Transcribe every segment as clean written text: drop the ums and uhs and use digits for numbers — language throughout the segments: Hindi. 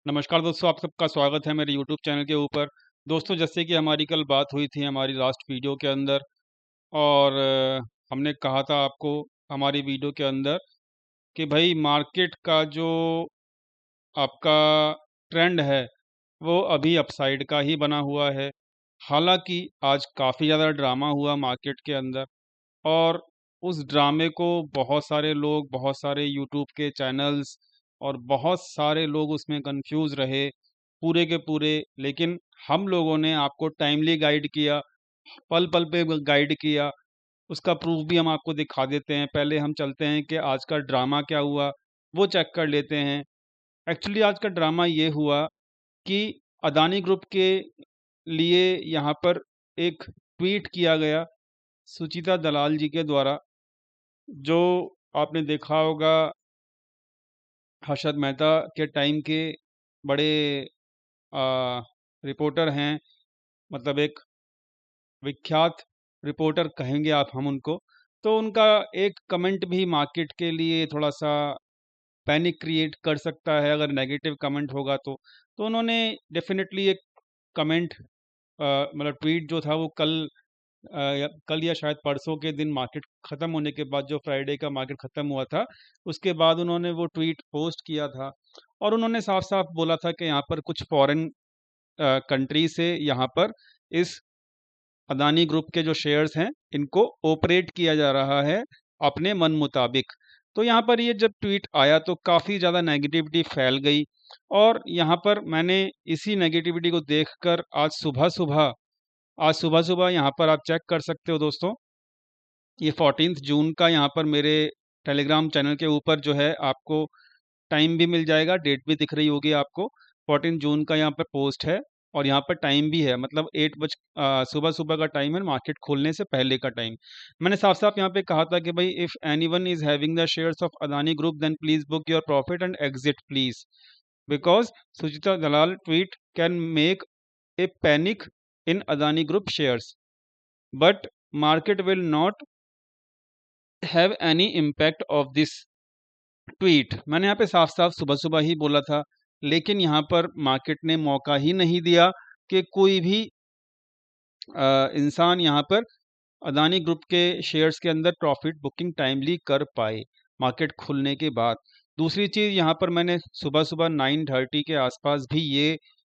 नमस्कार दोस्तों, आप सबका स्वागत है मेरे यूट्यूब चैनल के ऊपर। दोस्तों, जैसे कि हमारी कल बात हुई थी हमारी लास्ट वीडियो के अंदर और हमने कहा था आपको हमारी वीडियो के अंदर कि भाई मार्केट का जो आपका ट्रेंड है, वो अभी अपसाइड का ही बना हुआ है। हालाँकि आज काफ़ी ज़्यादा ड्रामा हुआ मार्केट के अंदर और उस ड्रामे को बहुत सारे लोग, बहुत सारे यूट्यूब के चैनल्स और बहुत सारे लोग उसमें कन्फ्यूज़ रहे, पूरे के पूरे। लेकिन हम लोगों ने आपको टाइमली गाइड किया, पल-पल पे ग गाइड किया, उसका प्रूफ़ भी हम आपको दिखा देते हैं। पहले हम चलते हैं कि आज का ड्रामा क्या हुआ, वो चेक कर लेते हैं। एक्चुअली आज का ड्रामा ये हुआ कि अदानी ग्रुप के लिए यहाँ पर एक ट्वीट किया गया सुचिता दलाल जी के द्वारा, जो आपने देखा होगा हर्षद मेहता के टाइम के बड़े अ, रिपोर्टर हैं, मतलब एक विख्यात रिपोर्टर कहेंगे आप हम उनको। तो उनका एक कमेंट भी मार्केट के लिए थोड़ा-सा पैनिक क्रिएट कर सकता है अगर नेगेटिव कमेंट होगा तो। तो उन्होंने डेफ़िनेटली एक कमेंट मतलब ट्वीट जो था वो कल या शायद परसों के दिन मार्केट ख़त्म होने के बाद, जो फ्राइडे का मार्केट ख़त्म हुआ था, उसके बाद उन्होंने वो ट्वीट पोस्ट किया था और उन्होंने साफ-साफ बोला था कि यहाँ पर कुछ फ़ॉरेन कंट्री से यहाँ पर इस अदानी ग्रुप के जो शेयर्स हैं, इनको ऑपरेट किया जा रहा है अपने मन मुताबिक। तो यहाँ पर ये जब ट्वीट आया तो काफ़ी ज़्यादा नेगेटिविटी फैल गई और यहाँ पर मैंने इसी नेगेटिविटी को देखकर आज सुबह-सुबह यहाँ पर आप चेक कर सकते हो दोस्तों, ये 14th जून का यहाँ पर मेरे टेलीग्राम चैनल के ऊपर जो है आपको टाइम भी मिल जाएगा, डेट भी दिख रही होगी आपको। 14 जून का यहाँ पे पोस्ट है और यहाँ पर टाइम भी है, मतलब सुबह-सुबह का टाइम है, मार्केट खोलने से पहले का टाइम। मैंने साफ-साफ यहाँ पे कहा था कि भाई if anyone is having the shares of Adani group then please book your profit and exit please, because Suchita Dalal tweet can make a panic in Adani Group shares, but market will not have any impact of this tweet। मैंने यहाँ पे साफ-साफ सुबह-सुबह ही बोला था, लेकिन यहाँ पर मार्केट ने मौका ही नहीं दिया कि कोई भी इंसान यहाँ पर अदानी ग्रुप के शेयर्स के अंदर प्रॉफिट बुकिंग टाइमली कर पाए, मार्केट खुलने के बाद। दूसरी चीज़ यहाँ पर मैंने सुबह-सुबह 9:30 के आसपास भी ये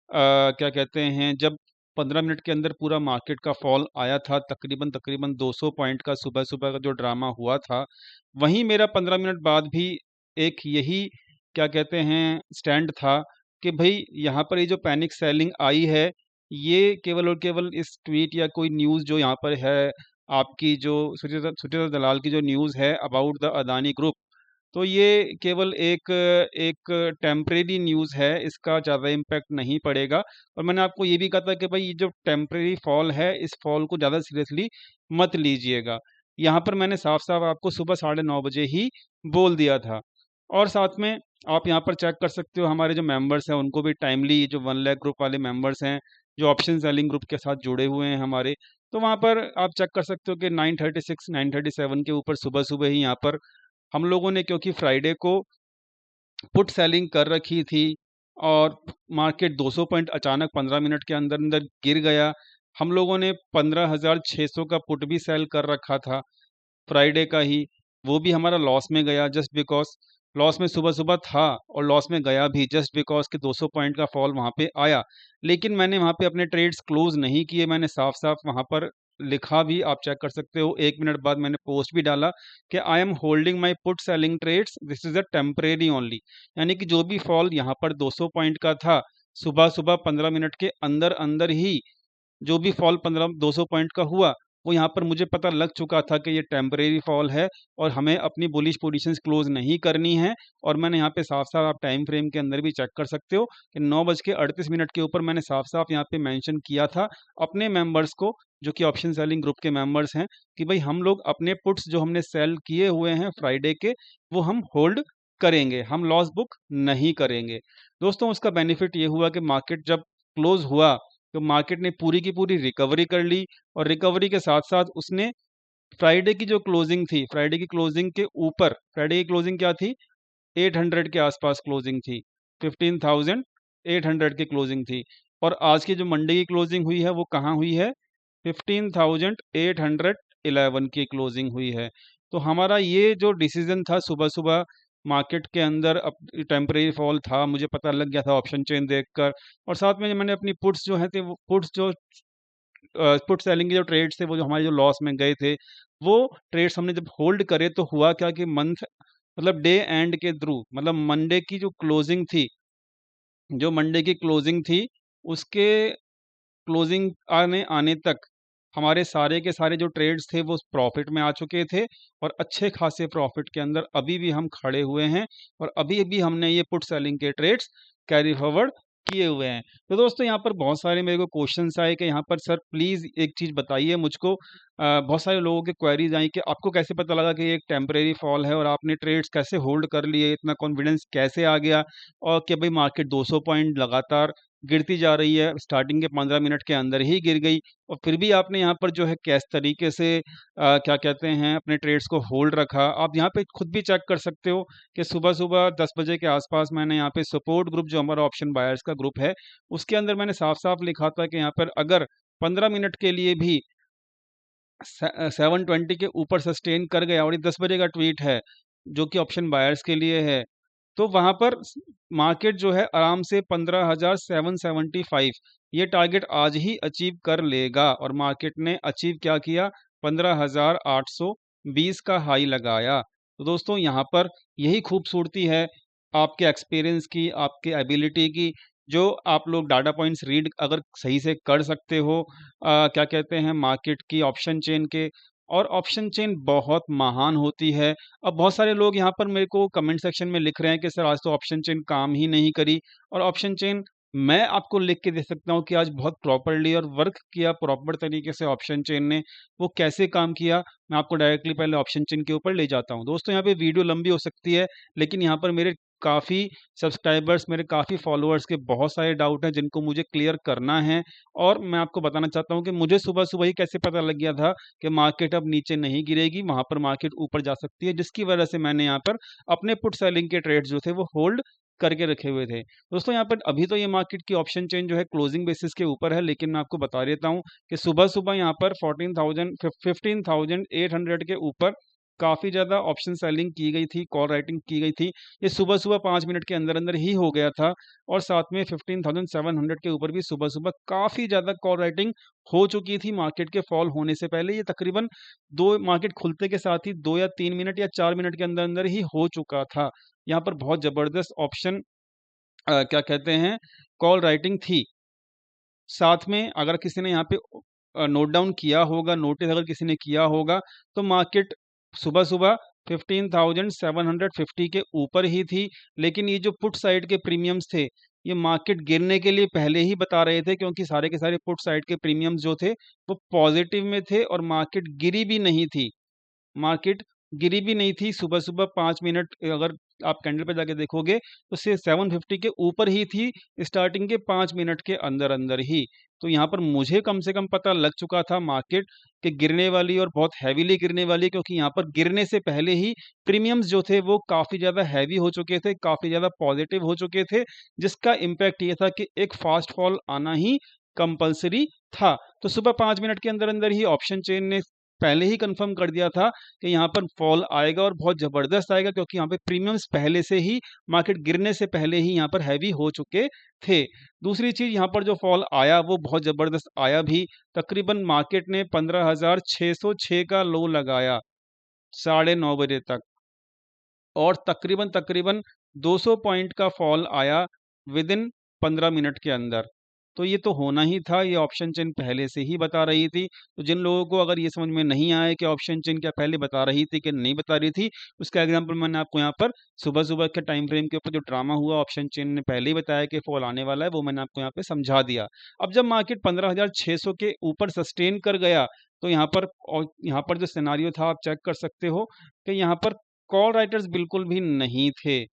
क्या कहते हैं, जब 15 मिनट के अंदर पूरा मार्केट का फॉल आया था, तकरीबन 200 पॉइंट का सुबह-सुबह का जो ड्रामा हुआ था, वहीं मेरा 15 मिनट बाद भी एक यही क्या कहते हैं स्टैंड था कि भई यहाँ पर ये जो पैनिक सेलिंग आई है, ये केवल और केवल इस ट्वीट या कोई न्यूज़ जो यहाँ पर है, आपकी जो सुचिता दलाल की जो न्यूज़ है अबाउट द अदानी ग्रुप, तो ये केवल एक एक टेम्परेरी न्यूज़ है, इसका ज़्यादा इम्पैक्ट नहीं पड़ेगा। और मैंने आपको ये भी कहा था कि भई ये जो टेम्परेरी फॉल है, इस फॉल को ज़्यादा सीरियसली मत लीजिएगा। यहाँ पर मैंने साफ-साफ आपको सुबह 9:30 बजे ही बोल दिया था। और साथ में आप यहाँ पर चेक कर सकते हो, हमारे जो मेंबर्स हैं उनको भी टाइमली, जो 1 लाख ग्रुप वाले मेंबर्स हैं, जो ऑप्शन सेलिंग ग्रुप के साथ जुड़े हुए हैं हमारे, तो वहाँ पर आप चेक कर सकते हो कि 9:36 9:37 के ऊपर सुबह-सुबह ही यहाँ पर हम लोगों ने, क्योंकि फ्राइडे को पुट सेलिंग कर रखी थी और मार्केट 200 पॉइंट अचानक 15 मिनट के अंदर-अंदर गिर गया। हम लोगों ने 15,600 का पुट भी सेल कर रखा था फ्राइडे का ही, वो भी हमारा लॉस में गया जस्ट बिकॉज़, लॉस में सुबह-सुबह था और लॉस में गया भी जस्ट बिकॉज़ कि 200 पॉइंट का फॉल वहाँ पे आया। लेकिन मैंने वहाँ पे अपने ट्रेड्स क्लोज़ नहीं किए, मैंने साफ-साफ वहाँ पर लिखा भी, आप चेक कर सकते हो। 1 मिनट बाद मैंने पोस्ट भी डाला कि I am holding my put selling trades, this is a temporary only. यानी कि जो भी फॉल यहाँ पर 200 पॉइंट का था, सुबह-सुबह 15 मिनट के अंदर-अंदर ही जो भी फॉल 15 200 पॉइंट का हुआ, वो यहाँ पर मुझे पता लग चुका था कि ये टेम्परेरी फॉल है और हमें अपनी बुलिश पोज़ीशंस क्लोज़ नहीं करनी है। और मैंने यहाँ पे साफ-साफ, आप टाइम फ्रेम के अंदर भी चेक कर सकते हो कि 9:38 के ऊपर मैंने साफ-साफ यहाँ पे मेंशन किया था अपने मेंबर्स को, जो कि ऑप्शन सेलिंग ग्रुप के मेंबर्स हैं, कि भई हम लोग अपने पुट्स जो हमने सेल किए हुए हैं फ्राइडे के, वो हम होल्ड करेंगे, हम लॉस बुक नहीं करेंगे। दोस्तों, उसका बेनिफिट ये हुआ कि मार्केट जब क्लोज़ हुआ, तो मार्केट ने पूरी की पूरी रिकवरी कर ली और रिकवरी के साथ-साथ उसने फ्राइडे की जो क्लोजिंग थी, फ्राइडे की क्लोजिंग के ऊपर, फ्राइडे की क्लोजिंग क्या थी? 800 के आसपास क्लोजिंग थी, 15,000 15,800 की क्लोजिंग थी और आज की जो मंडे की क्लोजिंग हुई है वो कहाँ हुई है, 15,811 की क्लोजिंग हुई है। तो हमारा ये जो डिसीजन था सुबह-सुबह मार्केट के अंदर टेम्परेरी फॉल था, मुझे पता लग गया था ऑप्शन चेन देखकर, और साथ में मैंने अपनी पुट्स जो हैं थे वो पुट्स जो पुट सेलिंग के जो ट्रेड्स थे वो जो हमारे जो लॉस में गए थे, वो ट्रेड्स हमने जब होल्ड करे तो हुआ क्या कि मंथ मतलब डे एंड के थ्रू मतलब मंडे की जो क्लोजिंग थी, जो मंडे की क्लोजिंग थी, उसके क्लोजिंग आने आने तक हमारे सारे के सारे जो ट्रेड्स थे वो प्रॉफिट में आ चुके थे और अच्छे खासे प्रॉफिट के अंदर अभी भी हम खड़े हुए हैं और अभी भी हमने ये पुट सेलिंग के ट्रेड्स कैरी फॉरवर्ड किए हुए हैं। तो दोस्तों यहाँ पर बहुत सारे मेरे को क्वेश्चंस आए कि यहाँ पर सर प्लीज़ एक चीज़ बताइए मुझको। बहुत सारे लोगों के क्वेरीज आई कि आपको कैसे पता लगा कि ये एक टेम्परेरी फॉल है और आपने ट्रेड्स कैसे होल्ड कर लिए, इतना कॉन्फिडेंस कैसे आ गया, और कि भाई मार्केट 200 पॉइंट लगातार गिरती जा रही है, स्टार्टिंग के 15 मिनट के अंदर ही गिर गई और फिर भी आपने यहाँ पर जो है किस तरीके से क्या कहते हैं अपने ट्रेड्स को होल्ड रखा। आप यहाँ पे खुद भी चेक कर सकते हो कि सुबह-सुबह 10 बजे के आसपास मैंने यहाँ पे सपोर्ट ग्रुप जो हमारा ऑप्शन बायर्स का ग्रुप है, उसके अंदर मैंने साफ-साफ लिखा था कि यहाँ पर अगर 15 मिनट के लिए भी 720 के ऊपर सस्टेन कर गया, और ये 10 बजे का ट्वीट है, जो कि ऑप्शन बायर्स के लिए है, तो वहाँ पर मार्केट जो है आराम से 15,775 ये टारगेट आज ही अचीव कर लेगा और मार्केट ने अचीव क्या किया, 15,820 का हाई लगाया। तो दोस्तों यहाँ पर यही खूबसूरती है आपके एक्सपीरियंस की, आपके एबिलिटी की, जो आप लोग डाटा पॉइंट्स रीड अगर सही से कर सकते हो क्या कहते हैं मार्केट की ऑप्शन चेन के, और ऑप्शन चेन बहुत महान होती है। अब बहुत सारे लोग यहाँ पर मेरे को कमेंट सेक्शन में लिख रहे हैं कि सर आज तो ऑप्शन चेन काम ही नहीं करी, और ऑप्शन चेन मैं आपको लिख के दे सकता हूँ कि आज बहुत प्रॉपर्ली और वर्क किया प्रॉपर तरीके से ऑप्शन चेन ने। वो कैसे काम किया, मैं आपको डायरेक्टली पहले ऑप्शन चेन के ऊपर ले जाता हूँ। दोस्तों यहाँ पे वीडियो लंबी हो सकती है, लेकिन यहाँ पर मेरे काफ़ी सब्सक्राइबर्स, मेरे काफ़ी फॉलोअर्स के बहुत सारे डाउट हैं जिनको मुझे क्लियर करना है, और मैं आपको बताना चाहता हूँ कि मुझे सुबह-सुबह ही कैसे पता लग गया था कि मार्केट अब नीचे नहीं गिरेगी, वहाँ पर मार्केट ऊपर जा सकती है, जिसकी वजह से मैंने यहाँ पर अपने पुट सेलिंग के ट्रेड्स जो थे वो होल्ड करके रखे हुए थे। दोस्तों यहाँ पर अभी तो ये मार्केट की ऑप्शन चेन जो है क्लोजिंग बेसिस के ऊपर है, लेकिन मैं आपको बता देता हूँ कि सुबह-सुबह यहाँ पर 15,800 के ऊपर काफ़ी ज़्यादा ऑप्शन सेलिंग की गई थी, कॉल राइटिंग की गई थी। ये सुबह-सुबह 5 मिनट के अंदर-अंदर ही हो गया था, और साथ में 15,700 के ऊपर भी सुबह-सुबह काफ़ी ज़्यादा कॉल राइटिंग हो चुकी थी मार्केट के फॉल होने से पहले। ये तकरीबन 2 मार्केट खुलते के साथ ही 2 या 3 मिनट या 4 मिनट के अंदर-अंदर ही हो चुका था। यहाँ पर बहुत ज़बरदस्त ऑप्शन क्या कहते हैं कॉल राइटिंग थी। साथ में अगर किसी ने यहाँ पे नोट डाउन किया होगा, नोटिस अगर किसी ने किया होगा, तो मार्केट सुबह-सुबह 15,750 के ऊपर ही थी, लेकिन ये जो पुट साइड के प्रीमियम्स थे, ये मार्केट गिरने के लिए पहले ही बता रहे थे, क्योंकि सारे के सारे पुट साइड के प्रीमियम्स जो थे, वो पॉज़िटिव में थे और मार्केट गिरी भी नहीं थी। मार्केट गिरी भी नहीं थी, सुबह-सुबह 5 मिनट अगर आप कैंडल पे जाके देखोगे तो 750 के ऊपर ही थी स्टार्टिंग के 5 मिनट के अंदर-अंदर ही। तो यहाँ पर मुझे कम से कम पता लग चुका था मार्केट कि गिरने वाली और बहुत हेवीली गिरने वाली, क्योंकि यहाँ पर गिरने से पहले ही प्रीमियम्स जो थे वो काफ़ी ज़्यादा हेवी हो चुके थे, काफ़ी ज़्यादा पॉज़िटिव हो चुके थे, जिसका इम्पैक्ट ये था कि एक फ़ास्ट फॉल आना ही कंपल्सरी था। तो सुबह 5 मिनट के अंदर-अंदर ही ऑप्शन चेन ने पहले ही कन्फर्म कर दिया था कि यहाँ पर फॉल आएगा और बहुत ज़बरदस्त आएगा, क्योंकि यहाँ पे प्रीमियम्स पहले से ही मार्केट गिरने से पहले ही यहाँ पर हैवी हो चुके थे। दूसरी चीज़ यहाँ पर जो फॉल आया वो बहुत ज़बरदस्त आया भी। तकरीबन मार्केट ने 15,606 का लो लगाया, साढ़े 9 बजे तक, और तकरीबन 200 पॉइंट का फॉल आया विदिन 15 मिनट के अंदर। तो ये तो होना ही था, ये ऑप्शन चेन पहले से ही बता रही थी। तो जिन लोगों को अगर ये समझ में नहीं आया कि ऑप्शन चेन क्या पहले बता रही थी कि नहीं बता रही थी, उसका एग्ज़ाम्पल मैंने आपको यहाँ पर सुबह-सुबह के टाइम फ्रेम के ऊपर जो ड्रामा हुआ, ऑप्शन चेन ने पहले ही बताया कि फॉल आने वाला है, वो मैंने आपको यहाँ पे समझा दिया। अब जब मार्केट 15,600 के ऊपर सस्टेन कर गया, तो यहाँ पर जो सिनेरियो था आप चेक कर सकते हो कि यहाँ पर कॉल राइटर्स बिल्कुल भी नहीं थे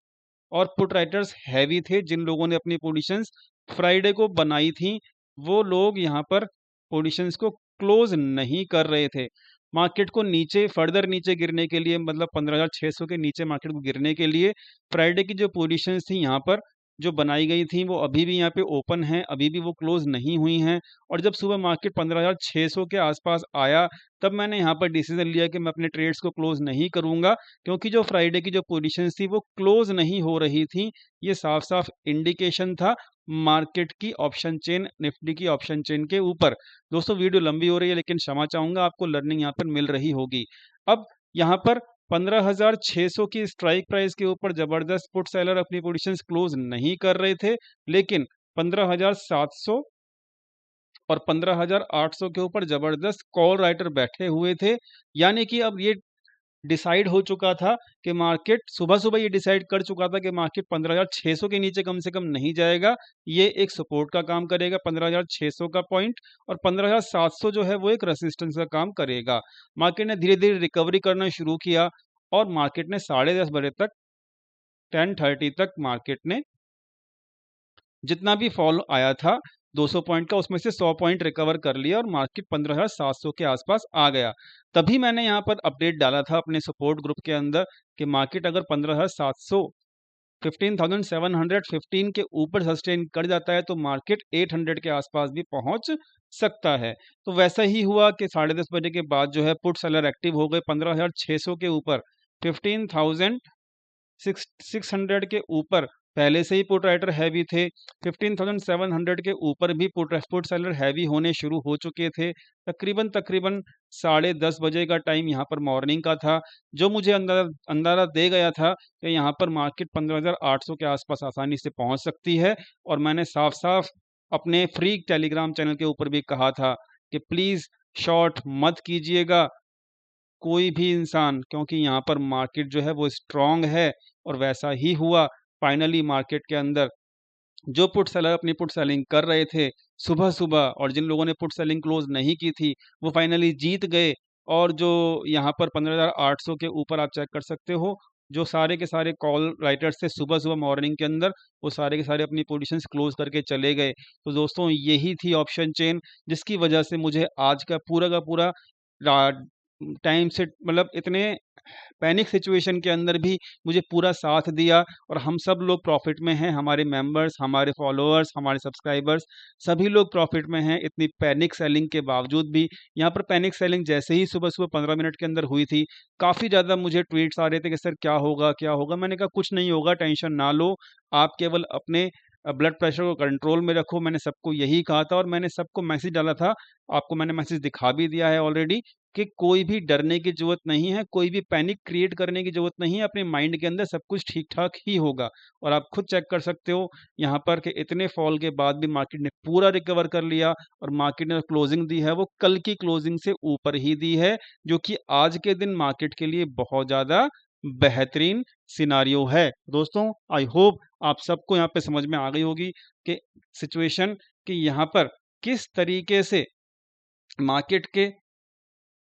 और पुट राइटर्स हैवी थे। जिन लोगों ने अपनी पोजीशंस फ्राइडे को बनाई थी, वो लोग यहाँ पर पोजीशंस को क्लोज नहीं कर रहे थे। मार्केट को नीचे फर्दर नीचे गिरने के लिए, मतलब 15,600 के नीचे मार्केट को गिरने के लिए फ्राइडे की जो पोजीशंस थी यहाँ पर जो बनाई गई थी वो अभी भी यहाँ पे ओपन है, अभी भी वो क्लोज नहीं हुई हैं। और जब सुबह मार्केट 15,600 के आसपास आया, तब मैंने यहाँ पर डिसीजन लिया कि मैं अपने ट्रेड्स को क्लोज नहीं करूंगा, क्योंकि जो फ्राइडे की जो पोजीशंस थी वो क्लोज नहीं हो रही थी। ये साफ साफ इंडिकेशन था मार्केट की ऑप्शन चेन, निफ्टी की ऑप्शन चेन के ऊपर। दोस्तों वीडियो लंबी हो रही है, लेकिन क्षमा चाहूंगा, आपको लर्निंग यहाँ पर मिल रही होगी। अब यहाँ पर 15,600 की स्ट्राइक प्राइस के ऊपर जबरदस्त पुट सेलर अपनी पोजीशंस क्लोज नहीं कर रहे थे, लेकिन 15,700 और 15,800 के ऊपर जबरदस्त कॉल राइटर बैठे हुए थे। यानी कि अब ये डिसाइड हो चुका था कि मार्केट सुबह सुबह ये डिसाइड कर चुका था कि मार्केट 15,600 के नीचे कम से कम नहीं जाएगा। ये एक सपोर्ट का काम करेगा 15,600 का पॉइंट, और 15,700 जो है वो एक रेसिस्टेंस का काम करेगा। मार्केट ने धीरे धीरे रिकवरी करना शुरू किया, और मार्केट ने 10:30 बजे तक 10:30 तक मार्केट ने जितना भी फॉल आया था 200 पॉइंट का, उसमें से 100 पॉइंट रिकवर कर लिया और मार्केट 15,700 के आसपास आ गया। तभी मैंने यहाँ पर अपडेट डाला था अपने सपोर्ट ग्रुप के अंदर कि मार्केट अगर 15,700 15,715 के ऊपर सस्टेन कर जाता है तो मार्केट 800 के आसपास भी पहुंच सकता है। तो वैसा ही हुआ कि 10:30 बजे के बाद जो है पुट सेलर एक्टिव हो गए 15,600 के ऊपर। 15,600 के ऊपर पहले से ही पुट राइटर हैवी थे। 15,700 के ऊपर भी पुट सेलर हैवी होने शुरू हो चुके थे। तकरीबन तकरीबन 10:30 बजे का टाइम यहाँ पर मॉर्निंग का था, जो मुझे अंदाजा अंदाजा दे गया था कि यहाँ पर मार्केट 15,800 के आसपास आसानी से पहुँच सकती है। और मैंने साफ साफ अपने फ्री टेलीग्राम चैनल के ऊपर भी कहा था कि प्लीज़ शॉर्ट मत कीजिएगा कोई भी इंसान, क्योंकि यहाँ पर मार्केट जो है वो स्ट्रांग है। और वैसा ही हुआ। फाइनली मार्केट के अंदर जो पुट सेलर अपनी पुट सेलिंग कर रहे थे सुबह सुबह, और जिन लोगों ने पुट सेलिंग क्लोज नहीं की थी, वो फाइनली जीत गए। और जो यहाँ पर 15,800 के ऊपर आप चेक कर सकते हो, जो सारे के सारे कॉल राइटर्स थे सुबह सुबह मॉर्निंग के अंदर, वो सारे के सारे अपनी पोजीशंस क्लोज करके चले गए। तो दोस्तों यही थी ऑप्शन चेन, जिसकी वजह से मुझे आज का पूरा टाइम से मतलब इतने पैनिक सिचुएशन के अंदर भी मुझे पूरा साथ दिया। और हम सब लोग प्रॉफिट में हैं, हमारे मेंबर्स, हमारे फॉलोअर्स, हमारे सब्सक्राइबर्स, सभी लोग प्रॉफिट में हैं इतनी पैनिक सेलिंग के बावजूद भी। यहाँ पर पैनिक सेलिंग जैसे ही सुबह सुबह 15 मिनट के अंदर हुई थी, काफ़ी ज़्यादा मुझे ट्वीट्स आ रहे थे कि सर क्या होगा क्या होगा। मैंने कहा कुछ नहीं होगा, टेंशन ना लो, आप केवल अपने ब्लड प्रेशर को कंट्रोल में रखो। मैंने सबको यही कहा था, और मैंने सबको मैसेज डाला था, आपको मैंने मैसेज दिखा भी दिया है ऑलरेडी, कि कोई भी डरने की ज़रूरत नहीं है, कोई भी पैनिक क्रिएट करने की ज़रूरत नहीं है। अपने माइंड के अंदर सब कुछ ठीक-ठाक ही होगा। और आप खुद चेक कर सकते हो यहाँ पर कि इतने फॉल के बाद भी मार्केट ने पूरा रिकवर कर लिया, और मार्केट ने क्लोजिंग दी है वो कल की क्लोजिंग से ऊपर ही दी है, जो कि आज के दिन मार्केट के लिए बहुत ज़्यादा बेहतरीन सिनारियो है। दोस्तों आई होप आप सबको यहाँ पे समझ में आ गई होगी कि सिचुएशन, कि यहाँ पर किस तरीके से मार्केट के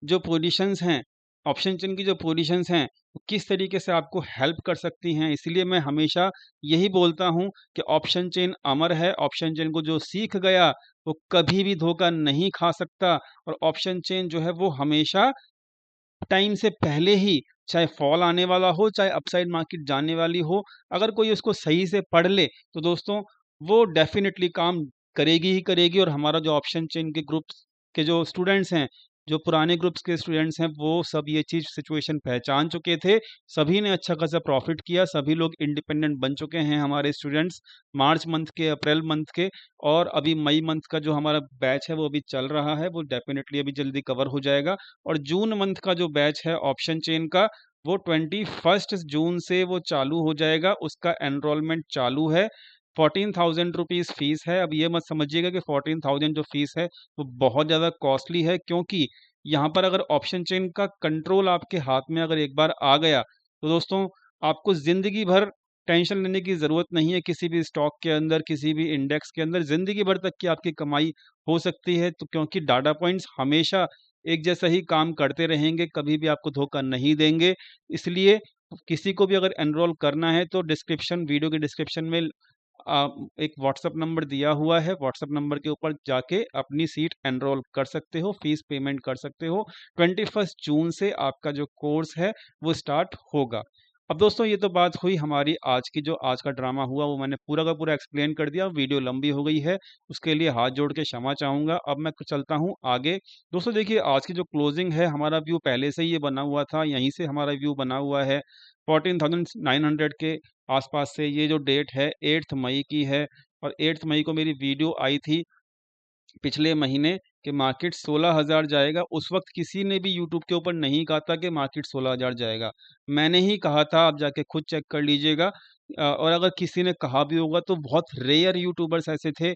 जो पोजीशंस हैं, ऑप्शन चेन की जो पोजीशंस हैं, वो किस तरीके से आपको हेल्प कर सकती हैं। इसलिए मैं हमेशा यही बोलता हूँ कि ऑप्शन चेन अमर है। ऑप्शन चेन को जो सीख गया वो कभी भी धोखा नहीं खा सकता। और ऑप्शन चेन जो है वो हमेशा टाइम से पहले ही, चाहे फॉल आने वाला हो, चाहे अपसाइड मार्केट जाने वाली हो, अगर कोई उसको सही से पढ़ ले तो दोस्तों वो डेफिनेटली काम करेगी ही करेगी। और हमारा जो ऑप्शन चेन के ग्रुप्स के जो स्टूडेंट्स हैं, जो पुराने ग्रुप्स के स्टूडेंट्स हैं, वो सब ये चीज़ सिचुएशन पहचान चुके थे। सभी ने अच्छा खासा प्रॉफिट किया, सभी लोग इंडिपेंडेंट बन चुके हैं हमारे स्टूडेंट्स, मार्च मंथ के, अप्रैल मंथ के। और अभी मई मंथ का जो हमारा बैच है वो अभी चल रहा है, वो डेफिनेटली अभी जल्दी कवर हो जाएगा। और जून मंथ का जो बैच है ऑप्शन चेन का, वो 21 जून से वो चालू हो जाएगा, उसका एनरोलमेंट चालू है। 14,000 रुपीज़ फीस है। अब ये मत समझिएगा कि 14,000 जो फीस है वो बहुत ज़्यादा कॉस्टली है, क्योंकि यहाँ पर अगर ऑप्शन चेन का कंट्रोल आपके हाथ में अगर एक बार आ गया तो दोस्तों आपको ज़िंदगी भर टेंशन लेने की ज़रूरत नहीं है। किसी भी स्टॉक के अंदर, किसी भी इंडेक्स के अंदर ज़िंदगी भर तक की आपकी कमाई हो सकती है। तो क्योंकि डाटा पॉइंट्स हमेशा एक जैसा ही काम करते रहेंगे, कभी भी आपको धोखा नहीं देंगे। इसलिए किसी को भी अगर एनरोल करना है तो वीडियो के डिस्क्रिप्शन में एक व्हाट्सएप नंबर दिया हुआ है, व्हाट्सएप नंबर के ऊपर जाके अपनी सीट एनरोल कर सकते हो, फीस पेमेंट कर सकते हो। 21 जून से आपका जो कोर्स है वो स्टार्ट होगा। अब दोस्तों ये तो बात हुई हमारी आज का ड्रामा हुआ वो मैंने पूरा का पूरा एक्सप्लेन कर दिया। वीडियो लंबी हो गई है, उसके लिए हाथ जोड़ के क्षमा चाहूँगा। अब मैं चलता हूँ आगे। दोस्तों देखिए आज की जो क्लोजिंग है हमारा व्यू पहले से ही ये बना हुआ था, यहीं से हमारा व्यू बना हुआ है 14,900 के आसपास से। ये जो डेट है 8 मई की है और 8 मई को मेरी वीडियो आई थी पिछले महीने कि मार्केट 16,000 जाएगा। उस वक्त किसी ने भी यूट्यूब के ऊपर नहीं कहा था कि मार्केट 16,000 जाएगा। मैंने ही कहा था, आप जाके खुद चेक कर लीजिएगा। और अगर किसी ने कहा भी होगा तो बहुत रेयर यूट्यूबर्स ऐसे थे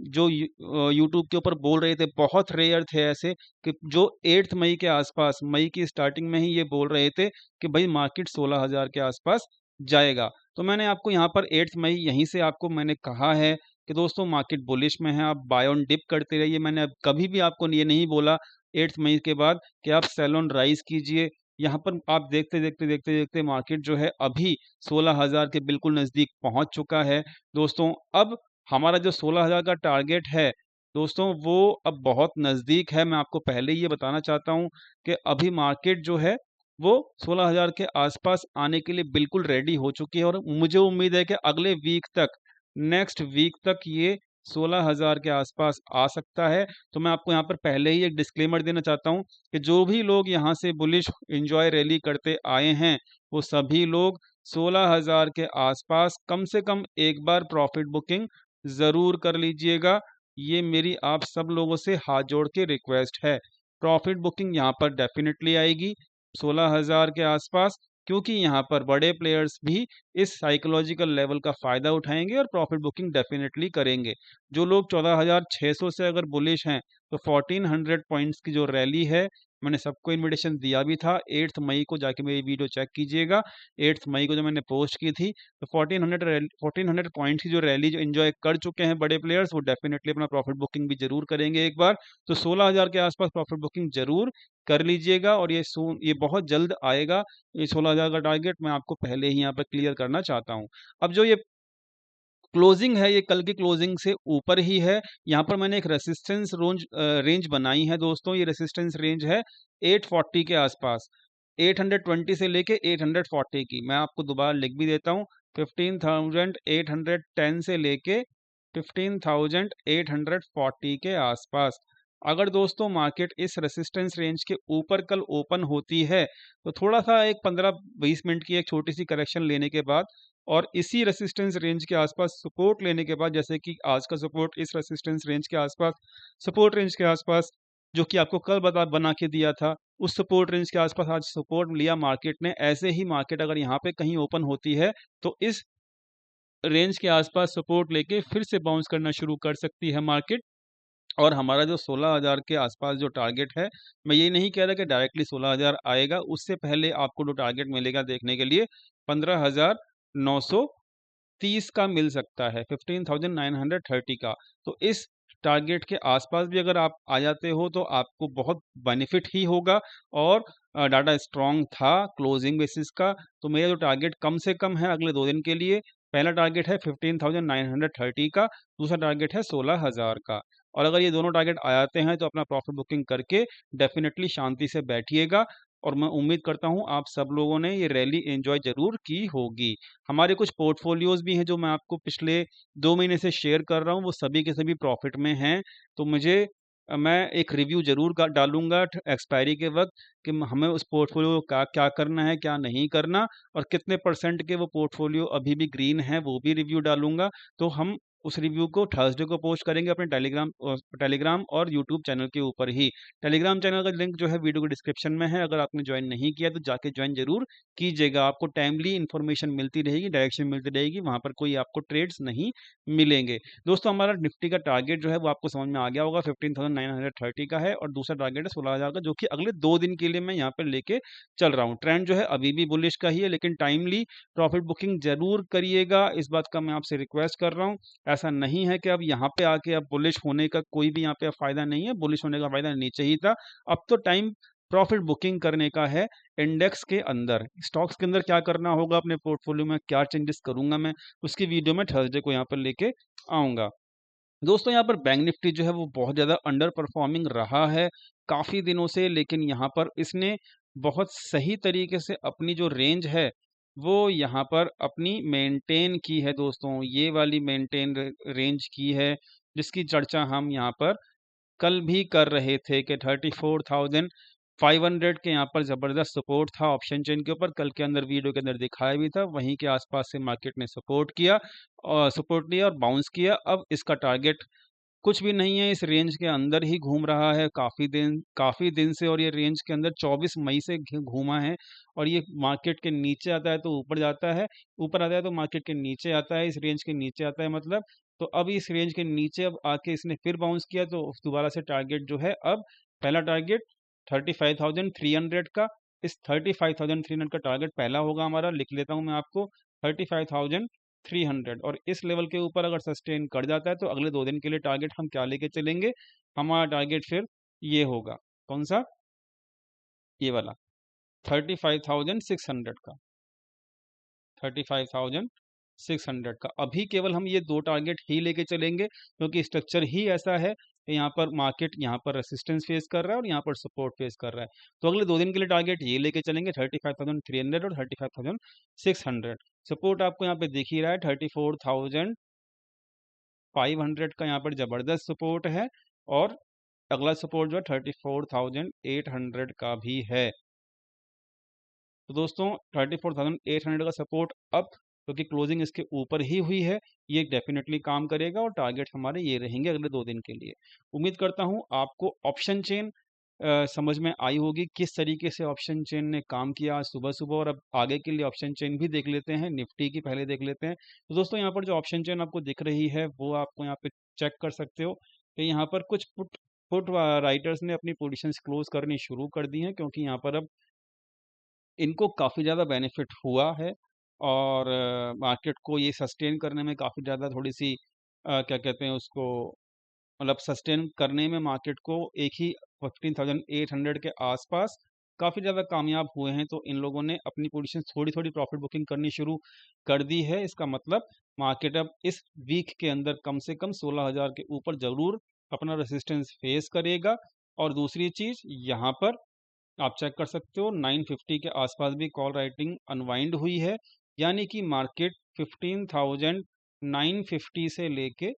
जो यूट्यूब के ऊपर बोल रहे थे। बहुत रेयर थे ऐसे कि जो 8 मई के आसपास, मई की स्टार्टिंग में ही ये बोल रहे थे कि भाई मार्केट 16,000 के आसपास जाएगा। तो मैंने आपको यहाँ पर 8 मई यहीं से आपको मैंने कहा है कि दोस्तों मार्केट बुलिश में है, आप बाय ऑन डिप करते रहिए। मैंने अब कभी भी आपको ये नहीं बोला 8 मई के बाद कि आप सेल ऑन राइज कीजिए। यहाँ पर आप देखते मार्केट जो है अभी 16,000 के बिल्कुल नज़दीक पहुँच चुका है। दोस्तों अब हमारा जो 16,000 का टारगेट है दोस्तों वो अब बहुत नज़दीक है। मैं आपको पहले ही ये बताना चाहता हूँ कि अभी मार्केट जो है वो 16,000 के आसपास आने के लिए बिल्कुल रेडी हो चुकी है और मुझे उम्मीद है कि अगले वीक तक, नेक्स्ट वीक तक ये 16,000 के आसपास आ सकता है। तो मैं आपको यहाँ पर पहले ही एक डिस्क्लेमर देना चाहता हूँ कि जो भी लोग यहाँ से बुलिश एंजॉय रैली करते आए हैं, वो सभी लोग 16,000 के आसपास कम से कम एक बार प्रॉफिट बुकिंग ज़रूर कर लीजिएगा। ये मेरी आप सब लोगों से हाथ जोड़ के रिक्वेस्ट है। प्रॉफिट बुकिंग यहाँ पर डेफ़िनेटली आएगी 16,000 के आसपास, क्योंकि यहाँ पर बड़े प्लेयर्स भी इस साइकोलॉजिकल लेवल का फ़ायदा उठाएँगे और प्रॉफिट बुकिंग डेफ़िनेटली करेंगे। जो लोग 14,600 से अगर बुलिश हैं, तो 1400 पॉइंट्स की जो रैली है, मैंने सबको इन्विटेशन दिया भी था। 8th मई को जाके मेरी वीडियो चेक कीजिएगा। 8th मई को जो मैंने पोस्ट की थी, तो 1400 पॉइंट्स की जो रैली जो एन्जॉय कर चुके हैं बड़े प्लेयर्स, वो डेफ़िनेटली अपना प्रॉफिट बुकिंग भी ज़रूर करेंगे एक बार। तो 16,000 के आसपास प्रॉफिट बुकिंग ज़रूर कर लीजिएगा और ये बहुत जल्द आएगा। ये 16,000 का टारगेट मैं आपको पहले ही यहाँ पे क्लियर करना चाहता हूँ। अब जो ये क्लोजिंग है, ये कल की क्लोजिंग से ऊपर ही है। यहाँ पर मैंने एक रेंज बनाई है दोस्तों, ये रेजिस्टेंस रेंज है 840 के आसपास। 820 से लेके 840 की। मैं आपको दोबारा लिख भी देता हूँ, 15,810 से लेके 15,840 के आसपास। अगर दोस्तों मार्केट इस रेजिस्टेंस रेंज के ऊपर कल ओपन होती है, तो थोड़ा-सा एक 15-20 मिनट की एक छोटी-सी करेक्शन लेने के बाद और इसी रेजिस्टेंस रेंज के आसपास सपोर्ट लेने के बाद, जैसे कि आज का सपोर्ट इस रेजिस्टेंस रेंज के आसपास, सपोर्ट रेंज के आसपास जो कि आपको कल बना के दिया था, उस सपोर्ट रेंज के आसपास आज सपोर्ट लिया मार्केट ने। ऐसे ही मार्केट अगर यहाँ पे कहीं ओपन होती है, तो इस रेंज के आसपास सपोर्ट लेके फिर से बाउंस करना शुरू कर सकती है मार्केट। और हमारा जो 16,000 के आसपास जो टारगेट है, मैं ये नहीं कह रहा कि डायरेक्टली 16,000 आएगा, उससे पहले आपको जो टारगेट मिलेगा देखने के लिए 15,930 का मिल सकता है, 15,930 का। तो इस टारगेट के आसपास भी अगर आप आ जाते हो तो आपको बहुत बेनिफिट ही होगा और डाटा स्ट्रॉन्ग था क्लोजिंग बेसिस का। तो मेरा जो टारगेट कम से कम है अगले 2 दिन के लिए, पहला टारगेट है 15,930 का, दूसरा टारगेट है 16,000 का। और अगर ये दोनों टारगेट आ जाते हैं तो अपना प्रॉफिट बुकिंग करके डेफ़िनेटली शांति से बैठिएगा और मैं उम्मीद करता हूँ आप सब लोगों ने ये रैली एन्जॉय ज़रूर की होगी। हमारे कुछ पोर्टफ़ोलियोज़ भी हैं जो मैं आपको पिछले 2 महीने से शेयर कर रहा हूँ, वो सभी के सभी प्रॉफ़िट में हैं। तो मैं एक रिव्यू ज़रूर डालूँगा एक्सपायरी के वक़्त कि हमें उस पोर्टफ़ोलियो का क्या करना है, क्या नहीं करना और कितने परसेंट के वो पोर्टफ़ोलियो अभी भी ग्रीन है, वो भी रिव्यू डालूँगा। तो हम उस रिव्यू को थर्सडे को पोस्ट करेंगे अपने टेलीग्राम और यूट्यूब चैनल के ऊपर ही। टेलीग्राम चैनल का लिंक जो है वीडियो के डिस्क्रिप्शन में है, अगर आपने जॉइन नहीं किया तो जाके जॉइन ज़रूर कीजिएगा। आपको टाइमली इन्फॉर्मेशन मिलती रहेगी, डायरेक्शन मिलती रहेगी, वहाँ पर कोई आपको ट्रेड्स नहीं मिलेंगे। दोस्तों हमारा निफ्टी का टारगेट जो है वो आपको समझ में आ गया होगा, 15,930 का है और दूसरा टारगेट है 16,000 का, जो कि अगले 2 दिन के लिए मैं यहाँ पर लेके चल रहा हूँ। ट्रेंड जो है अभी भी बुलिश का ही है, लेकिन टाइमली प्रॉफिट बुकिंग ज़रूर करिएगा, इस बात का मैं आपसे रिक्वेस्ट कर रहा हूँ। ऐसा नहीं है कि अब यहाँ पे आके अब बुलिश होने का कोई भी यहाँ पे अब फ़ायदा नहीं है, बुलिश होने का फ़ायदा नीचे ही था। अब तो टाइम प्रॉफिट बुकिंग करने का है इंडेक्स के अंदर। स्टॉक्स के अंदर क्या करना होगा, अपने पोर्टफोलियो में क्या चेंजेस करूँगा मैं, उसकी वीडियो मैं थर्सडे को यहाँ पर लेके आऊँगा। दोस्तों यहाँ पर बैंक निफ्टी जो है वो बहुत ज़्यादा अंडर परफॉर्मिंग रहा है काफ़ी दिनों से, लेकिन यहाँ पर इसने बहुत सही तरीके से अपनी जो रेंज है वो यहाँ पर अपनी मेंटेन की है दोस्तों, ये वाली मेंटेन रेंज की है, जिसकी चर्चा हम यहाँ पर कल भी कर रहे थे कि 34,500 के यहाँ पर ज़बरदस्त सपोर्ट था ऑप्शन चेन के ऊपर। कल के अंदर वीडियो के अंदर दिखाया भी था, वहीं के आसपास से मार्केट ने सपोर्ट किया और सपोर्ट लिया और बाउंस किया। अब इसका टारगेट कुछ भी नहीं है, इस रेंज के अंदर ही घूम रहा है काफ़ी दिन से, और ये रेंज के अंदर 24 मई से घूमा है। और ये मार्केट के नीचे आता है तो ऊपर जाता है, ऊपर आता है तो मार्केट के नीचे आता है, इस रेंज के नीचे आता है मतलब। तो अब इस रेंज के नीचे अब आके इसने फिर बाउंस किया, तो दोबारा से टारगेट जो है, अब पहला टारगेट 35,300 का, इस 35,300 का टारगेट पहला होगा हमारा। लिख लेता हूँ मैं आपको, 35,300, और इस लेवल के ऊपर अगर सस्टेन कर जाता है तो अगले 2 दिन के लिए टारगेट हम क्या लेके चलेंगे, हमारा टारगेट फिर ये होगा, कौन सा, ये वाला 35,600 का, 35,600 का। अभी केवल हम ये 2 टारगेट ही लेके चलेंगे, क्योंकि स्ट्रक्चर ही ऐसा है कि यहाँ पर मार्केट यहाँ पर रेसिस्टेंस फेस कर रहा है और यहाँ पर सपोर्ट फेस कर रहा है। तो अगले 2 दिन के लिए टारगेट ये लेके चलेंगे, 35,300 और 35,600। सपोर्ट आपको यहाँ पे दिख ही रहा है, 34,500 का यहाँ पर ज़बरदस्त सपोर्ट है, और अगला सपोर्ट जो है 34,800 का भी है। तो दोस्तों 34,800 का सपोर्ट अब, क्योंकि क्लोजिंग इसके ऊपर ही हुई है, ये डेफिनेटली काम करेगा और टारगेट हमारे ये रहेंगे अगले 2 दिन के लिए। उम्मीद करता हूँ आपको ऑप्शन चेन समझ में आई होगी, किस तरीके से ऑप्शन चेन ने काम किया आज सुबह-सुबह, और अब आगे के लिए ऑप्शन चेन भी देख लेते हैं, निफ्टी की पहले देख लेते हैं। तो दोस्तों यहाँ पर जो ऑप्शन चेन आपको दिख रही है, वो आपको यहाँ पे चेक कर सकते हो कि यहाँ पर कुछ पुट पुट राइटर्स ने अपनी पोजीशंस क्लोज करनी शुरू कर दी हैं, क्योंकि यहाँ पर अब इनको काफ़ी ज़्यादा बेनिफिट हुआ है, और मार्केट को ये सस्टेन करने में काफ़ी ज़्यादा थोड़ी-सी क्या कहते हैं उसको, मतलब सस्टेन करने में मार्केट को एक ही 15,800 के आसपास काफ़ी ज़्यादा कामयाब हुए हैं। तो इन लोगों ने अपनी पोजीशन थोड़ी-थोड़ी प्रॉफिट बुकिंग करनी शुरू कर दी है। इसका मतलब मार्केट अब इस वीक के अंदर कम से कम 16,000 के ऊपर ज़रूर अपना रेजिस्टेंस फेस करेगा। और दूसरी चीज़ यहाँ पर आप चेक कर सकते हो, 950 के आसपास भी कॉल राइटिंग अनवाइंड हुई है, यानी कि मार्केट 15,950 से लेके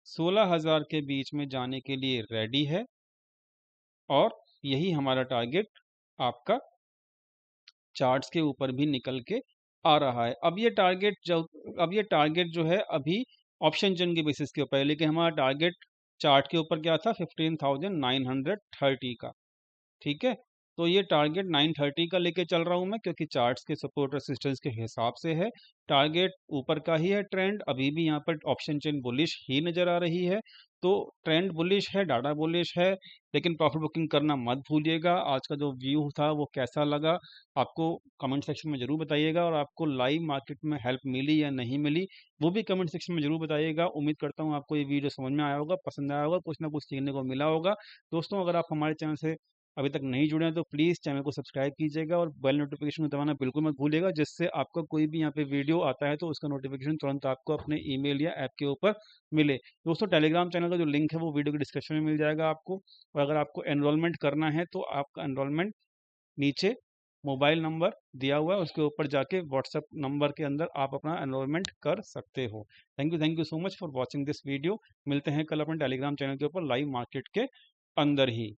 16,000 के बीच में जाने के लिए रेडी है, और यही हमारा टारगेट आपका चार्ट्स के ऊपर भी निकल के आ रहा है। अब ये टारगेट जो है अभी ऑप्शन चेन के बेसिस के ऊपर है, लेकिन हमारा टारगेट चार्ट के ऊपर क्या था, 15,930 का। ठीक है, तो ये टारगेट 930 का लेके चल रहा हूँ मैं, क्योंकि चार्ट्स के सपोर्ट रेसिस्टेंस के हिसाब से है। टारगेट ऊपर का ही है, ट्रेंड अभी भी यहाँ पर ऑप्शन चेन बुलिश ही नज़र आ रही है। तो ट्रेंड बुलिश है, डाटा बुलिश है, लेकिन प्रॉफिट बुकिंग करना मत भूलिएगा। आज का जो व्यू था वो कैसा लगा, आपको कमेंट सेक्शन में ज़रूर बताइएगा, और आपको लाइव मार्केट में हेल्प मिली या नहीं मिली, वो भी कमेंट सेक्शन में ज़रूर बताइएगा। उम्मीद करता हूँ आपको ये वीडियो समझ में आया होगा, पसंद आया होगा, कुछ ना कुछ सीखने को मिला होगा। दोस्तों अगर आप हमारे चैनल से अभी तक नहीं जुड़े हैं तो प्लीज़ चैनल को सब्सक्राइब कीजिएगा, और बेल नोटिफिकेशन को दबाना बिल्कुल मत भूलिएगा, जिससे आपका कोई भी यहाँ पे वीडियो आता है तो उसका नोटिफिकेशन तुरंत आपको अपने ईमेल या ऐप के ऊपर मिले। दोस्तों टेलीग्राम चैनल का जो लिंक है वो वीडियो के डिस्क्रिप्शन में मिल जाएगा आपको, और अगर आपको एनरोलमेंट करना है तो आपका एनरोलमेंट नीचे मोबाइल नंबर दिया हुआ है, उसके ऊपर जाके व्हाट्सएप नंबर के अंदर आप अपना एनरोलमेंट कर सकते हो। Thank you so much for watching this video. मिलते हैं कल अपने टेलीग्राम चैनल के ऊपर लाइव मार्केट के अंदर ही।